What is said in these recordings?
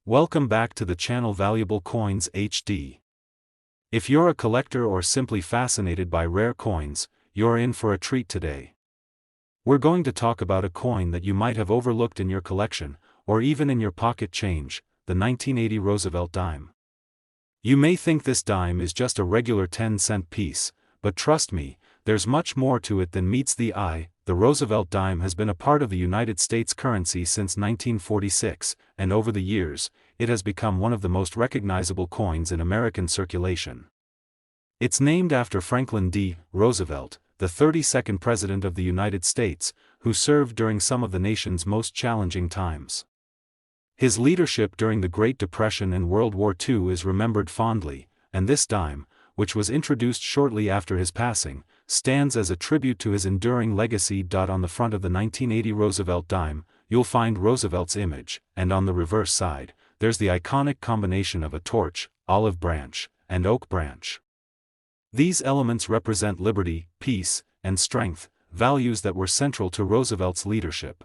Welcome back to the channel Valuable Coins HD. If you're a collector or simply fascinated by rare coins, you're in for a treat today. We're going to talk about a coin that you might have overlooked in your collection, or even in your pocket change, the 1980 Roosevelt dime. You may think this dime is just a regular 10-cent piece, but trust me, there's much more to it than meets the eye. The Roosevelt dime has been a part of the United States currency since 1946, and over the years, it has become one of the most recognizable coins in American circulation. It's named after Franklin D. Roosevelt, the 32nd President of the United States, who served during some of the nation's most challenging times. His leadership during the Great Depression and World War II is remembered fondly, and this dime, which was introduced shortly after his passing, stands as a tribute to his enduring legacy. On the front of the 1980 Roosevelt dime, you'll find Roosevelt's image, and on the reverse side, there's the iconic combination of a torch, olive branch, and oak branch. These elements represent liberty, peace, and strength, values that were central to Roosevelt's leadership.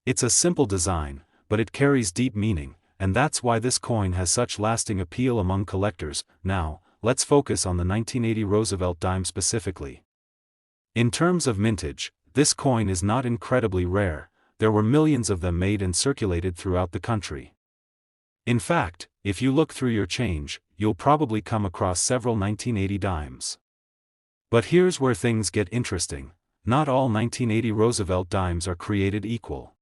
It's a simple design, but it carries deep meaning, and that's why this coin has such lasting appeal among collectors. Now, let's focus on the 1980 Roosevelt dime specifically. In terms of mintage, this coin is not incredibly rare. There were millions of them made and circulated throughout the country. In fact, if you look through your change, you'll probably come across several 1980 dimes. But here's where things get interesting. Not all 1980 Roosevelt dimes are created equal.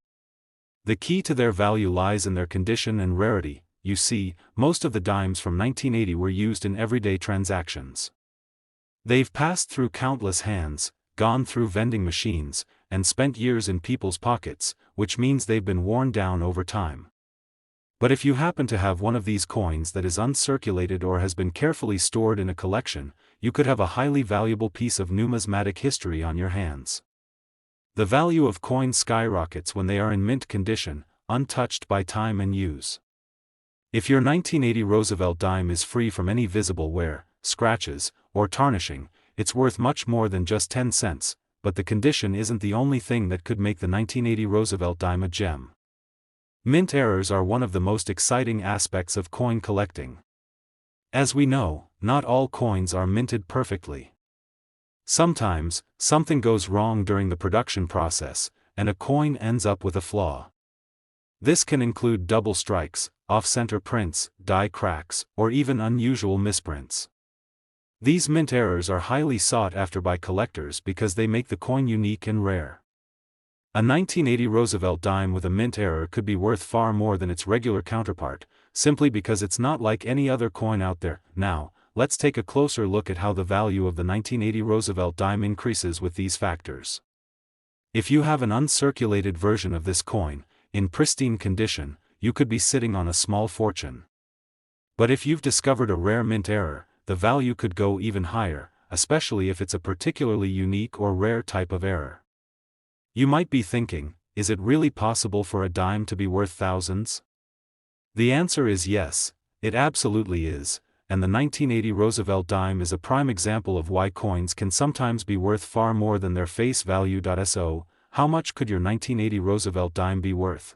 The key to their value lies in their condition and rarity. You see, most of the dimes from 1980 were used in everyday transactions. They've passed through countless hands, gone through vending machines, and spent years in people's pockets, which means they've been worn down over time. But if you happen to have one of these coins that is uncirculated or has been carefully stored in a collection, you could have a highly valuable piece of numismatic history on your hands. The value of coins skyrockets when they are in mint condition, untouched by time and use. If your 1980 Roosevelt dime is free from any visible wear, scratches, or tarnishing, it's worth much more than just 10 cents, but the condition isn't the only thing that could make the 1980 Roosevelt dime a gem. Mint errors are one of the most exciting aspects of coin collecting. As we know, not all coins are minted perfectly. Sometimes, something goes wrong during the production process, and a coin ends up with a flaw. This can include double strikes, off-center prints, die cracks, or even unusual misprints. These mint errors are highly sought after by collectors because they make the coin unique and rare. A 1980 Roosevelt dime with a mint error could be worth far more than its regular counterpart, simply because it's not like any other coin out there. Now, let's take a closer look at how the value of the 1980 Roosevelt dime increases with these factors. If you have an uncirculated version of this coin, in pristine condition, you could be sitting on a small fortune. But if you've discovered a rare mint error, the value could go even higher, especially if it's a particularly unique or rare type of error. You might be thinking, is it really possible for a dime to be worth thousands? The answer is yes, it absolutely is, and the 1980 Roosevelt dime is a prime example of why coins can sometimes be worth far more than their face value. So, how much could your 1980 Roosevelt dime be worth?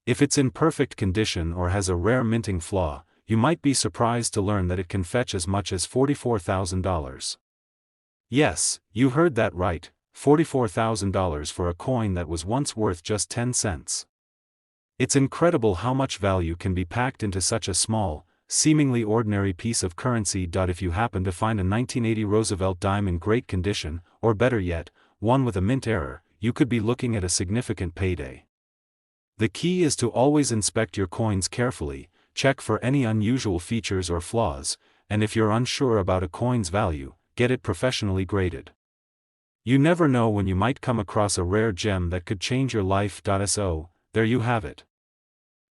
If it's in perfect condition or has a rare minting flaw, you might be surprised to learn that it can fetch as much as $44,000. Yes, you heard that right, $44,000 for a coin that was once worth just 10 cents. It's incredible how much value can be packed into such a small, seemingly ordinary piece of currency. If you happen to find a 1980 Roosevelt dime in great condition, or better yet, one with a mint error, you could be looking at a significant payday. The key is to always inspect your coins carefully, check for any unusual features or flaws, and if you're unsure about a coin's value, get it professionally graded. You never know when you might come across a rare gem that could change your life. So, there you have it.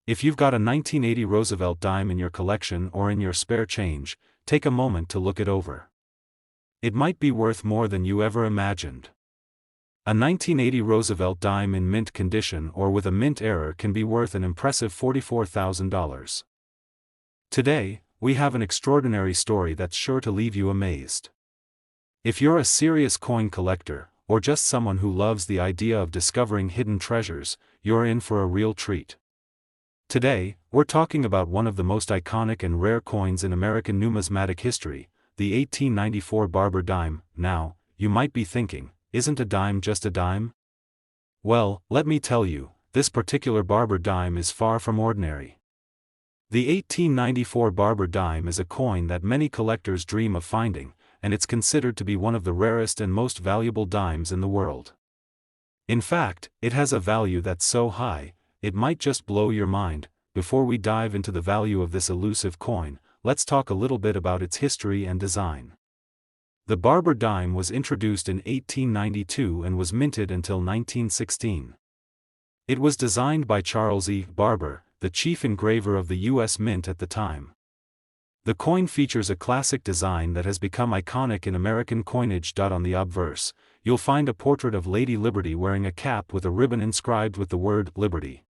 If you've got a 1980 Roosevelt dime in your collection or in your spare change, take a moment to look it over. It might be worth more than you ever imagined. A 1980 Roosevelt dime in mint condition or with a mint error can be worth an impressive $44,000. Today, we have an extraordinary story that's sure to leave you amazed. If you're a serious coin collector, or just someone who loves the idea of discovering hidden treasures, you're in for a real treat. Today, we're talking about one of the most iconic and rare coins in American numismatic history, the 1894 Barber dime. Now, you might be thinking, isn't a dime just a dime? Well, let me tell you, this particular Barber dime is far from ordinary. The 1894 Barber dime is a coin that many collectors dream of finding, and it's considered to be one of the rarest and most valuable dimes in the world. In fact, it has a value that's so high, it might just blow your mind. Before we dive into the value of this elusive coin, let's talk a little bit about its history and design. The Barber dime was introduced in 1892 and was minted until 1916. It was designed by Charles E. Barber, the chief engraver of the U.S. Mint at the time. The coin features a classic design that has become iconic in American coinage. On the obverse, you'll find a portrait of Lady Liberty wearing a cap with a ribbon inscribed with the word Liberty.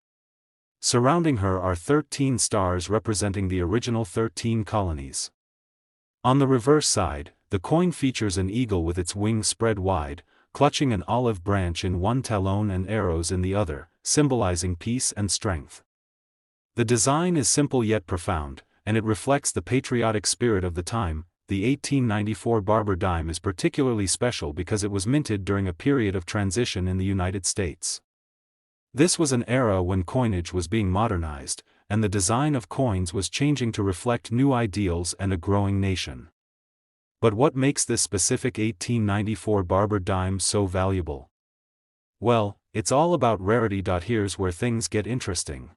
Surrounding her are 13 stars representing the original 13 colonies. On the reverse side, the coin features an eagle with its wings spread wide, clutching an olive branch in one talon and arrows in the other, symbolizing peace and strength. The design is simple yet profound, and it reflects the patriotic spirit of the time. The 1894 Barber dime is particularly special because it was minted during a period of transition in the United States. This was an era when coinage was being modernized, and the design of coins was changing to reflect new ideals and a growing nation. But what makes this specific 1894 Barber dime so valuable? Well, it's all about rarity. Here's where things get interesting.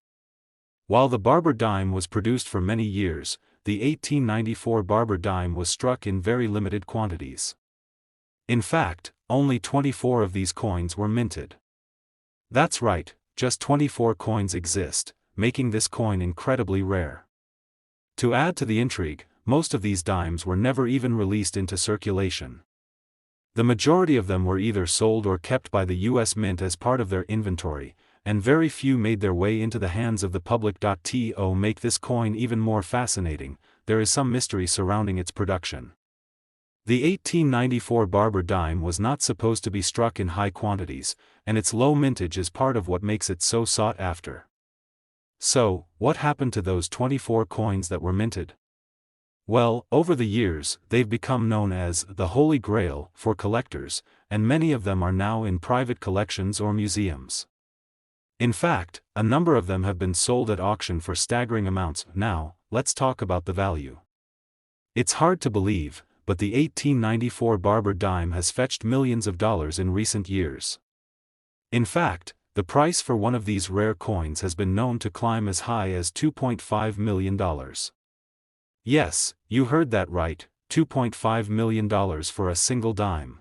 While the Barber dime was produced for many years, the 1894 Barber dime was struck in very limited quantities. In fact, only 24 of these coins were minted. That's right, just 24 coins exist, making this coin incredibly rare. To add to the intrigue, most of these dimes were never even released into circulation. The majority of them were either sold or kept by the U.S. Mint as part of their inventory, and very few made their way into the hands of the public. To make this coin even more fascinating, there is some mystery surrounding its production. The 1894 Barber dime was not supposed to be struck in high quantities, and its low mintage is part of what makes it so sought after. So, what happened to those 24 coins that were minted? Well, over the years, they've become known as the Holy Grail for collectors, and many of them are now in private collections or museums. In fact, a number of them have been sold at auction for staggering amounts. Now, let's talk about the value. It's hard to believe, but the 1894 Barber dime has fetched millions of dollars in recent years. In fact, the price for one of these rare coins has been known to climb as high as $2.5 million. Yes, you heard that right, $2.5 million for a single dime.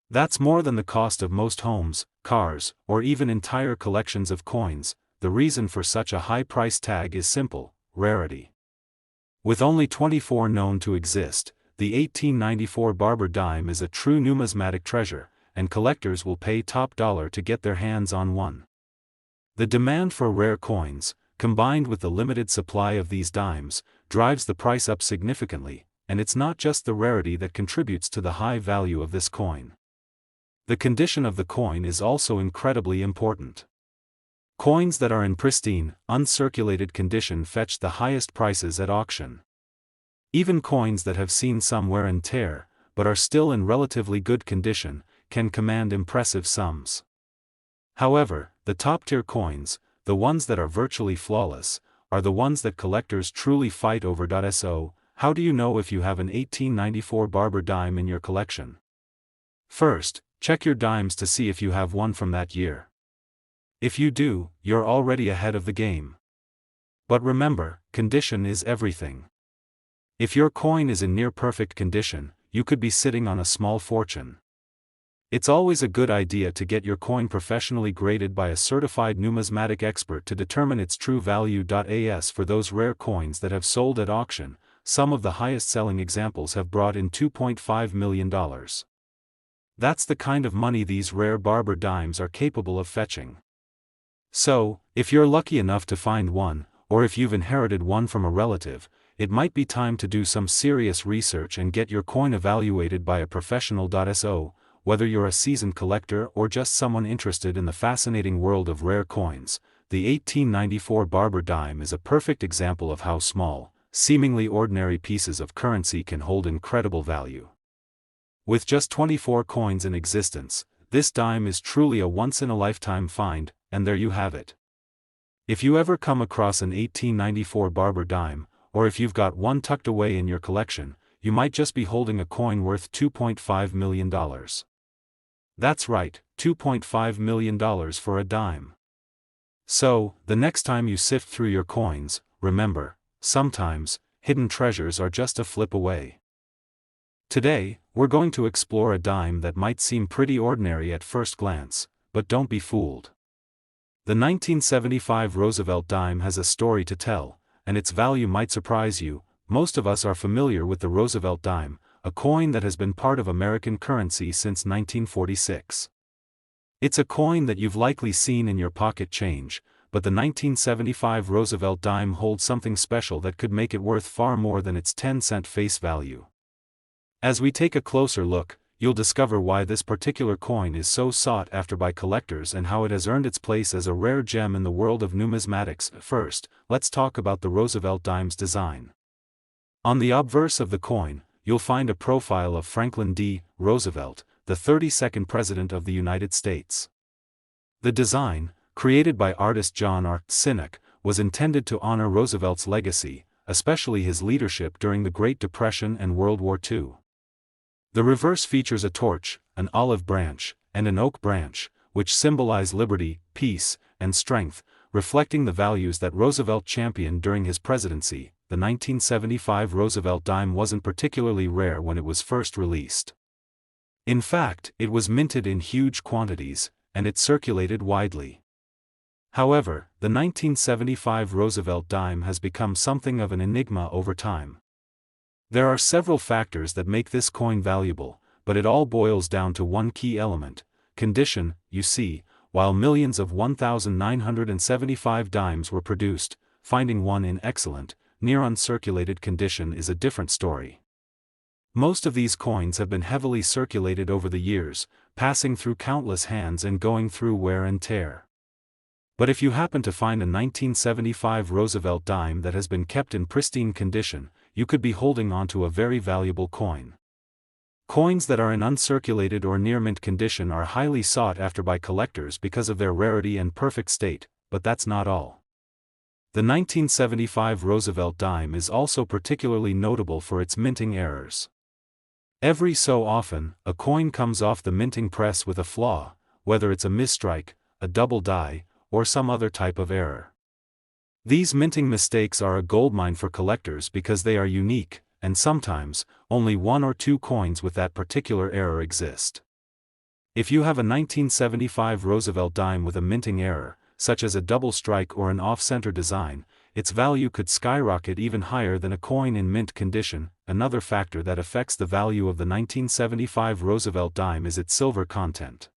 That's more than the cost of most homes, cars, or even entire collections of coins. The reason for such a high price tag is simple: rarity. With only 24 known to exist, the 1894 Barber dime is a true numismatic treasure, and collectors will pay top dollar to get their hands on one. The demand for rare coins, combined with the limited supply of these dimes, drives the price up significantly, and it's not just the rarity that contributes to the high value of this coin. The condition of the coin is also incredibly important. Coins that are in pristine, uncirculated condition fetch the highest prices at auction. Even coins that have seen some wear and tear, but are still in relatively good condition, can command impressive sums. However, the top-tier coins, the ones that are virtually flawless, are the ones that collectors truly fight over. So, how do you know if you have an 1894 Barber dime in your collection? First, check your dimes to see if you have one from that year. If you do, you're already ahead of the game. But remember, condition is everything. If your coin is in near-perfect condition, you could be sitting on a small fortune. It's always a good idea to get your coin professionally graded by a certified numismatic expert to determine its true value. As for those rare coins that have sold at auction, some of the highest-selling examples have brought in $2.5 million. That's the kind of money these rare Barber dimes are capable of fetching. So, if you're lucky enough to find one, or if you've inherited one from a relative, it might be time to do some serious research and get your coin evaluated by a professional. So, whether you're a seasoned collector or just someone interested in the fascinating world of rare coins, the 1894 Barber dime is a perfect example of how small, seemingly ordinary pieces of currency can hold incredible value. With just 24 coins in existence, this dime is truly a once-in-a-lifetime find, and there you have it. If you ever come across an 1894 Barber dime, or if you've got one tucked away in your collection, you might just be holding a coin worth $2.5 million. That's right, $2.5 million for a dime. So, the next time you sift through your coins, remember, sometimes, hidden treasures are just a flip away. Today, we're going to explore a dime that might seem pretty ordinary at first glance, but don't be fooled. The 1975 Roosevelt dime has a story to tell, and its value might surprise you. Most of us are familiar with the Roosevelt dime, a coin that has been part of American currency since 1946. It's a coin that you've likely seen in your pocket change, but the 1975 Roosevelt dime holds something special that could make it worth far more than its 10-cent face value. As we take a closer look, you'll discover why this particular coin is so sought after by collectors and how it has earned its place as a rare gem in the world of numismatics. First, let's talk about the Roosevelt dime's design. On the obverse of the coin, you'll find a profile of Franklin D. Roosevelt, the 32nd President of the United States. The design, created by artist John R. Sinek, was intended to honor Roosevelt's legacy, especially his leadership during the Great Depression and World War II. The reverse features a torch, an olive branch, and an oak branch, which symbolize liberty, peace, and strength, reflecting the values that Roosevelt championed during his presidency. The 1975 Roosevelt dime wasn't particularly rare when it was first released. In fact, it was minted in huge quantities, and it circulated widely. However, the 1975 Roosevelt dime has become something of an enigma over time. There are several factors that make this coin valuable, but it all boils down to one key element: condition. You see, while millions of 1,975 dimes were produced, finding one in excellent, near uncirculated condition is a different story. Most of these coins have been heavily circulated over the years, passing through countless hands and going through wear and tear. But if you happen to find a 1975 Roosevelt dime that has been kept in pristine condition, you could be holding onto a very valuable coin. Coins that are in uncirculated or near mint condition are highly sought after by collectors because of their rarity and perfect state, but that's not all. The 1975 Roosevelt dime is also particularly notable for its minting errors. Every so often, a coin comes off the minting press with a flaw, whether it's a misstrike, a double die, or some other type of error. These minting mistakes are a goldmine for collectors because they are unique, and sometimes, only one or two coins with that particular error exist. If you have a 1975 Roosevelt dime with a minting error, such as a double strike or an off-center design, its value could skyrocket even higher than a coin in mint condition. Another factor that affects the value of the 1975 Roosevelt dime is its silver content.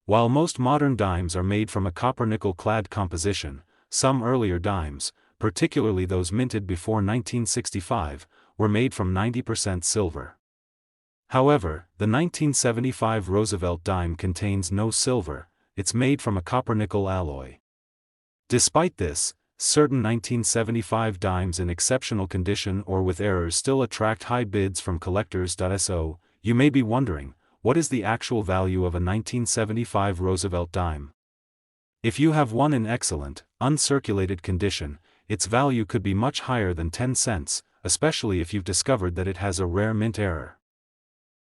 While most modern dimes are made from a copper-nickel clad composition, some earlier dimes, particularly those minted before 1965, were made from 90% silver. However, the 1975 Roosevelt dime contains no silver. It's made from a copper-nickel alloy. Despite this, certain 1975 dimes in exceptional condition or with errors still attract high bids from collectors. So, you may be wondering, what is the actual value of a 1975 Roosevelt dime? If you have one in excellent, uncirculated condition, its value could be much higher than 10 cents, especially if you've discovered that it has a rare mint error.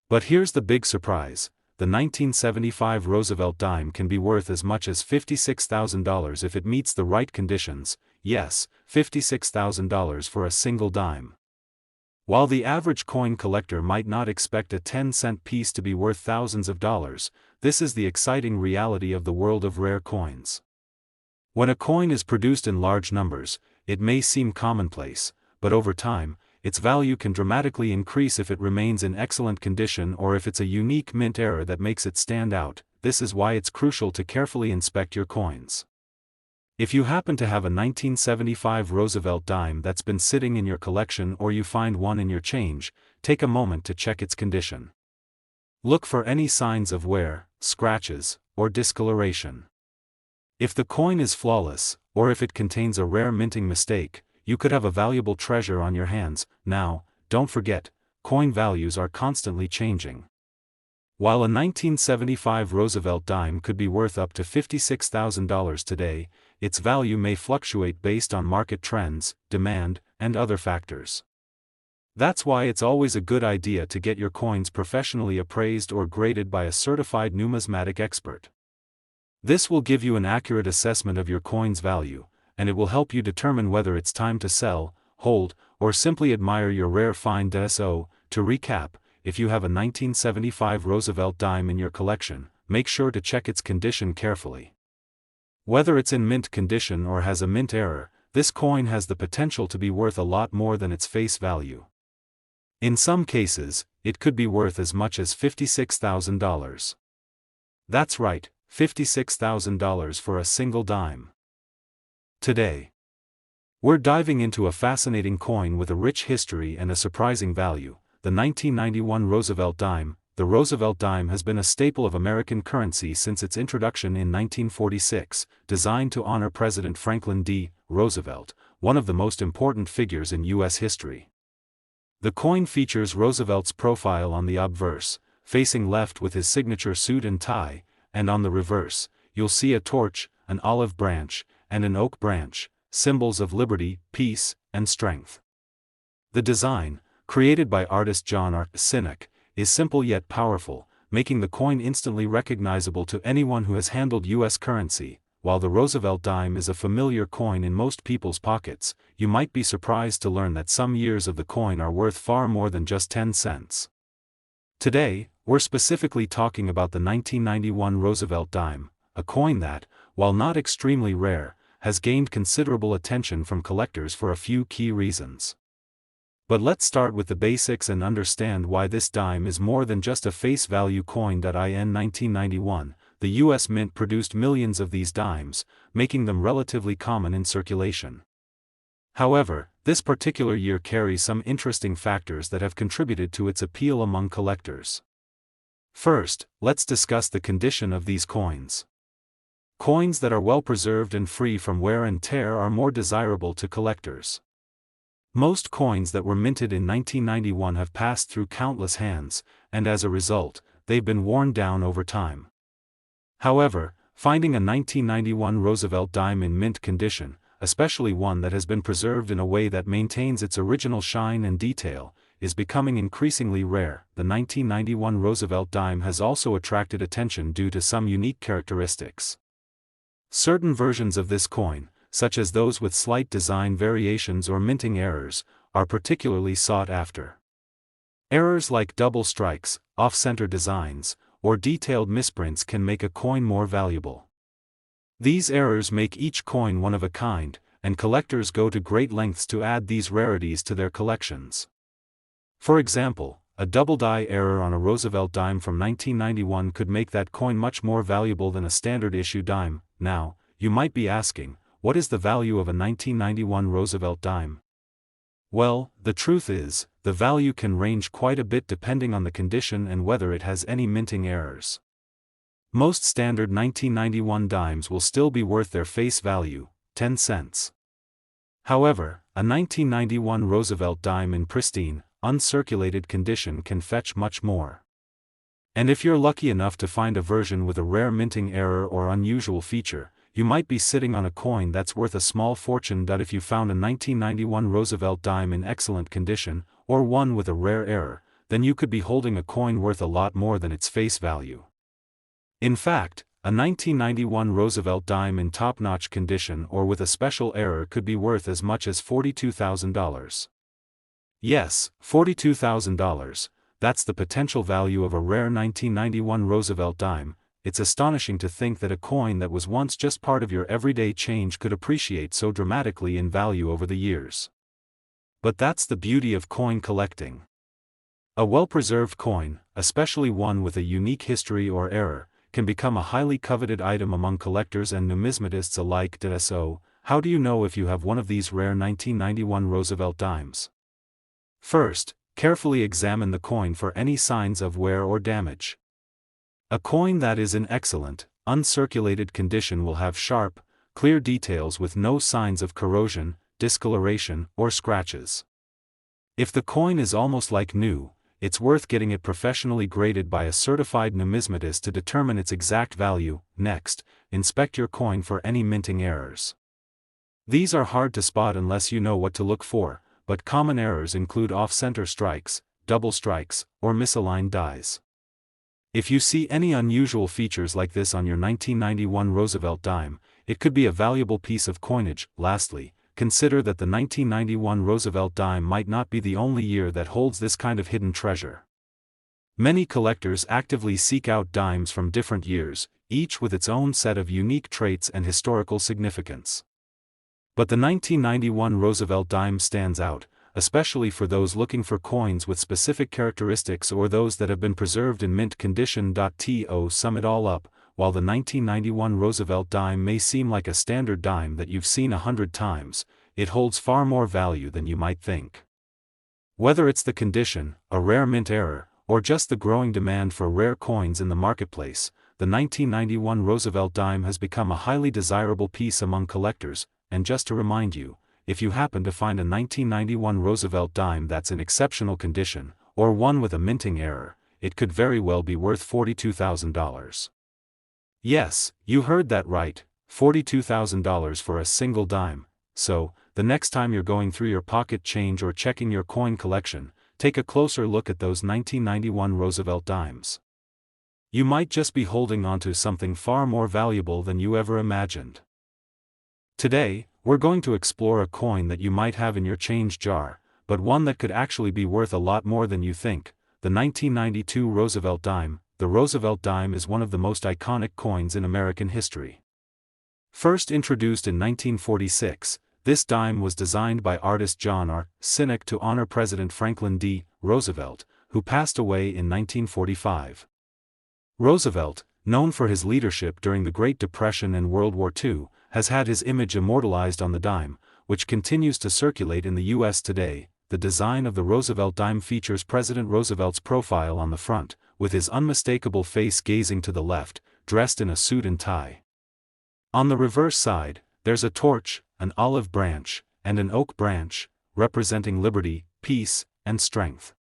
But here's the big surprise: the 1975 Roosevelt dime can be worth as much as $56,000 if it meets the right conditions. Yes, $56,000 for a single dime. While the average coin collector might not expect a 10-cent piece to be worth thousands of dollars, this is the exciting reality of the world of rare coins. When a coin is produced in large numbers, it may seem commonplace, but over time, its value can dramatically increase if it remains in excellent condition or if it's a unique mint error that makes it stand out. This is why it's crucial to carefully inspect your coins. If you happen to have a 1975 Roosevelt dime that's been sitting in your collection or you find one in your change, take a moment to check its condition. Look for any signs of wear, scratches, or discoloration. If the coin is flawless, or if it contains a rare minting mistake, you could have a valuable treasure on your hands. Now, don't forget, coin values are constantly changing. While a 1975 Roosevelt dime could be worth up to $56,000 today, its value may fluctuate based on market trends, demand, and other factors. That's why it's always a good idea to get your coins professionally appraised or graded by a certified numismatic expert. This will give you an accurate assessment of your coin's value, and it will help you determine whether it's time to sell, hold, or simply admire your rare find. So, to recap, if you have a 1975 Roosevelt dime in your collection, make sure to check its condition carefully. Whether it's in mint condition or has a mint error, this coin has the potential to be worth a lot more than its face value. In some cases, it could be worth as much as $56,000. That's right, $56,000 for a single dime. Today, we're diving into a fascinating coin with a rich history and a surprising value, the 1991 Roosevelt dime. The Roosevelt dime has been a staple of American currency since its introduction in 1946, designed to honor President Franklin D. Roosevelt, one of the most important figures in U.S. history. The coin features Roosevelt's profile on the obverse, facing left with his signature suit and tie, and on the reverse, you'll see a torch, an olive branch, and an oak branch, symbols of liberty, peace, and strength. The design, created by artist John R. Sinek, is simple yet powerful, making the coin instantly recognizable to anyone who has handled U.S. currency. While the Roosevelt dime is a familiar coin in most people's pockets, you might be surprised to learn that some years of the coin are worth far more than just 10 cents. Today, we're specifically talking about the 1991 Roosevelt dime, a coin that, while not extremely rare, has gained considerable attention from collectors for a few key reasons. But let's start with the basics and understand why this dime is more than just a face value coin. In 1991, the U.S. Mint produced millions of these dimes, making them relatively common in circulation. However, this particular year carries some interesting factors that have contributed to its appeal among collectors. First, let's discuss the condition of these coins. Coins that are well preserved and free from wear and tear are more desirable to collectors. Most coins that were minted in 1991 have passed through countless hands, and as a result, they've been worn down over time. However, finding a 1991 Roosevelt dime in mint condition, especially one that has been preserved in a way that maintains its original shine and detail, is becoming increasingly rare. The 1991 Roosevelt dime has also attracted attention due to some unique characteristics. Certain versions of this coin, such as those with slight design variations or minting errors, are particularly sought after. Errors like double strikes, off-center designs, or detailed misprints can make a coin more valuable. These errors make each coin one of a kind, and collectors go to great lengths to add these rarities to their collections. For example, a double die error on a Roosevelt dime from 1991 could make that coin much more valuable than a standard issue dime. Now, you might be asking, what is the value of a 1991 Roosevelt dime? Well, the truth is, the value can range quite a bit depending on the condition and whether it has any minting errors. Most standard 1991 dimes will still be worth their face value, 10 cents. However, a 1991 Roosevelt dime in pristine, uncirculated condition can fetch much more. And if you're lucky enough to find a version with a rare minting error or unusual feature, you might be sitting on a coin that's worth a small fortune. If you found a 1991 Roosevelt dime in excellent condition, or one with a rare error, then you could be holding a coin worth a lot more than its face value. In fact, a 1991 Roosevelt dime in top-notch condition or with a special error could be worth as much as $42,000. Yes, $42,000, that's the potential value of a rare 1991 Roosevelt dime. It's astonishing to think that a coin that was once just part of your everyday change could appreciate so dramatically in value over the years. But that's the beauty of coin collecting. A well-preserved coin, especially one with a unique history or error, can become a highly coveted item among collectors and numismatists alike. So, how do you know if you have one of these rare 1991 Roosevelt dimes? First, carefully examine the coin for any signs of wear or damage. A coin that is in excellent, uncirculated condition will have sharp, clear details with no signs of corrosion, discoloration, or scratches. If the coin is almost like new, it's worth getting it professionally graded by a certified numismatist to determine its exact value. Next, inspect your coin for any minting errors. These are hard to spot unless you know what to look for, but common errors include off-center strikes, double strikes, or misaligned dies. If you see any unusual features like this on your 1991 Roosevelt dime, it could be a valuable piece of coinage. Lastly, consider that the 1991 Roosevelt dime might not be the only year that holds this kind of hidden treasure. Many collectors actively seek out dimes from different years, each with its own set of unique traits and historical significance. But the 1991 Roosevelt dime stands out, especially for those looking for coins with specific characteristics or those that have been preserved in mint condition. To sum it all up, while the 1991 Roosevelt dime may seem like a standard dime that you've seen 100 times, it holds far more value than you might think. Whether it's the condition, a rare mint error, or just the growing demand for rare coins in the marketplace, the 1991 Roosevelt dime has become a highly desirable piece among collectors. And just to remind you, if you happen to find a 1991 Roosevelt dime that's in exceptional condition, or one with a minting error, it could very well be worth $42,000. Yes, you heard that right, $42,000 for a single dime. So, the next time you're going through your pocket change or checking your coin collection, take a closer look at those 1991 Roosevelt dimes. You might just be holding onto something far more valuable than you ever imagined. Today, we're going to explore a coin that you might have in your change jar, but one that could actually be worth a lot more than you think, the 1992 Roosevelt dime. The Roosevelt dime is one of the most iconic coins in American history. First introduced in 1946, this dime was designed by artist John R. Sinek to honor President Franklin D. Roosevelt, who passed away in 1945. Roosevelt, known for his leadership during the Great Depression and World War II, has had his image immortalized on the dime, which continues to circulate in the U.S. today. The design of the Roosevelt dime features President Roosevelt's profile on the front, with his unmistakable face gazing to the left, dressed in a suit and tie. On the reverse side, there's a torch, an olive branch, and an oak branch, representing liberty, peace, and strength.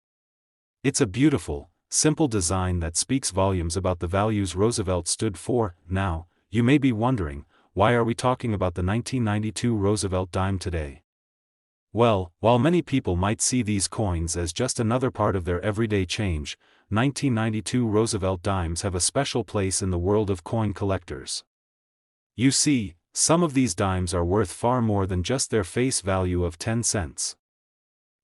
It's a beautiful, simple design that speaks volumes about the values Roosevelt stood for. Now, you may be wondering, why are we talking about the 1992 Roosevelt dime today? Well, while many people might see these coins as just another part of their everyday change, 1992 Roosevelt dimes have a special place in the world of coin collectors. You see, some of these dimes are worth far more than just their face value of 10 cents.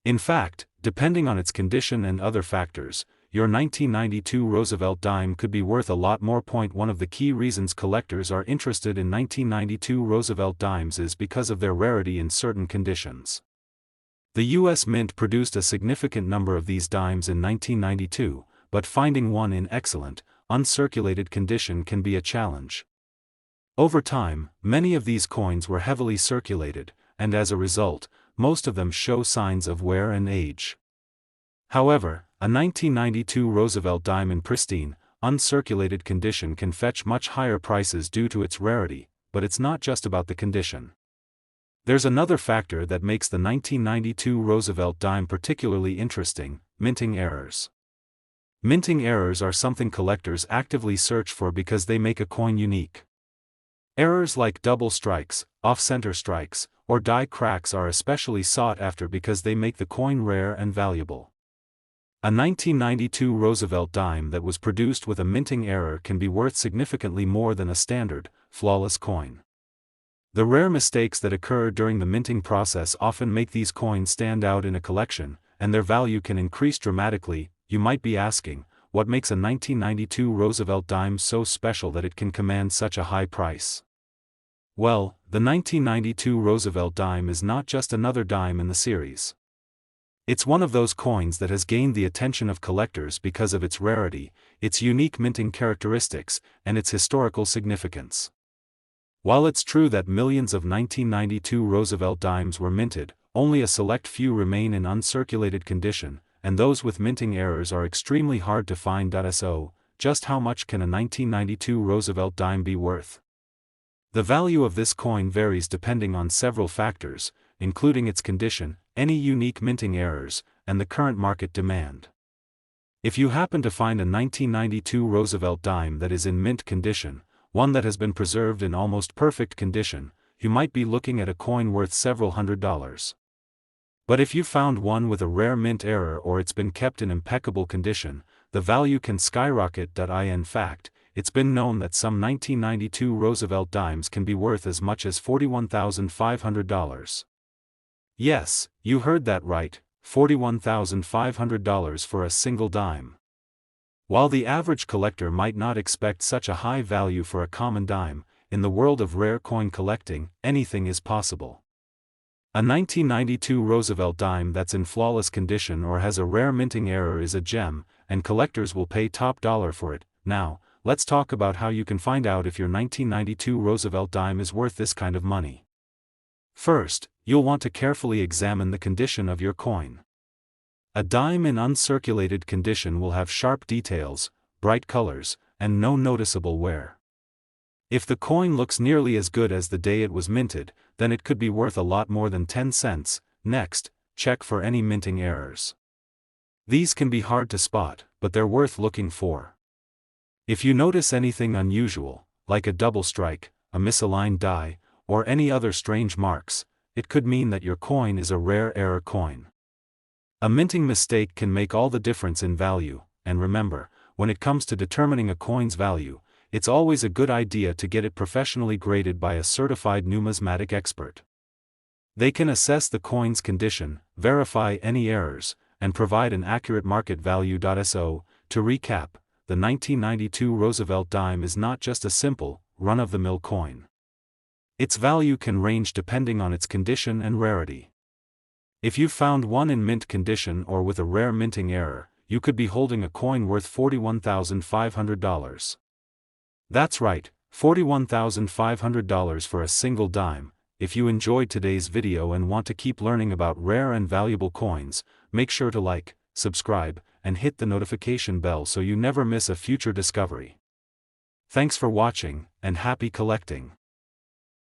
In fact, depending on its condition and other factors, your 1992 Roosevelt dime could be worth a lot more. One of the key reasons collectors are interested in 1992 Roosevelt dimes is because of their rarity in certain conditions. The U.S. Mint produced a significant number of these dimes in 1992, but finding one in excellent, uncirculated condition can be a challenge. Over time, many of these coins were heavily circulated, and as a result, most of them show signs of wear and age. However, a 1992 Roosevelt dime in pristine, uncirculated condition can fetch much higher prices due to its rarity, but it's not just about the condition. There's another factor that makes the 1992 Roosevelt dime particularly interesting: minting errors. Minting errors are something collectors actively search for because they make a coin unique. Errors like double strikes, off-center strikes, or die cracks are especially sought after because they make the coin rare and valuable. A 1992 Roosevelt dime that was produced with a minting error can be worth significantly more than a standard, flawless coin. The rare mistakes that occur during the minting process often make these coins stand out in a collection, and their value can increase dramatically. You might be asking, what makes a 1992 Roosevelt dime so special that it can command such a high price? Well, the 1992 Roosevelt dime is not just another dime in the series. It's one of those coins that has gained the attention of collectors because of its rarity, its unique minting characteristics, and its historical significance. While it's true that millions of 1992 Roosevelt dimes were minted, only a select few remain in uncirculated condition, and those with minting errors are extremely hard to find. So, just how much can a 1992 Roosevelt dime be worth? The value of this coin varies depending on several factors, including its condition, any unique minting errors, and the current market demand. If you happen to find a 1992 Roosevelt dime that is in mint condition, one that has been preserved in almost perfect condition, you might be looking at a coin worth several $100s. But if you found one with a rare mint error or it's been kept in impeccable condition, the value can skyrocket. In fact, it's been known that some 1992 Roosevelt dimes can be worth as much as $41,500. Yes, you heard that right, $41,500 for a single dime. While the average collector might not expect such a high value for a common dime, in the world of rare coin collecting, anything is possible. A 1992 Roosevelt dime that's in flawless condition or has a rare minting error is a gem, and collectors will pay top dollar for it. Now, let's talk about how you can find out if your 1992 Roosevelt dime is worth this kind of money. First, you'll want to carefully examine the condition of your coin. A dime in uncirculated condition will have sharp details, bright colors, and no noticeable wear. If the coin looks nearly as good as the day it was minted, then it could be worth a lot more than 10 cents. Next, check for any minting errors. These can be hard to spot, but they're worth looking for. If you notice anything unusual, like a double strike, a misaligned die, or any other strange marks, it could mean that your coin is a rare error coin. A minting mistake can make all the difference in value, and remember, when it comes to determining a coin's value, it's always a good idea to get it professionally graded by a certified numismatic expert. They can assess the coin's condition, verify any errors, and provide an accurate market value. So, to recap, the 1992 Roosevelt dime is not just a simple, run-of-the-mill coin. Its value can range depending on its condition and rarity. If you found one in mint condition or with a rare minting error, you could be holding a coin worth $41,500. That's right, $41,500 for a single dime. If you enjoyed today's video and want to keep learning about rare and valuable coins, make sure to like, subscribe, and hit the notification bell so you never miss a future discovery. Thanks for watching, and happy collecting.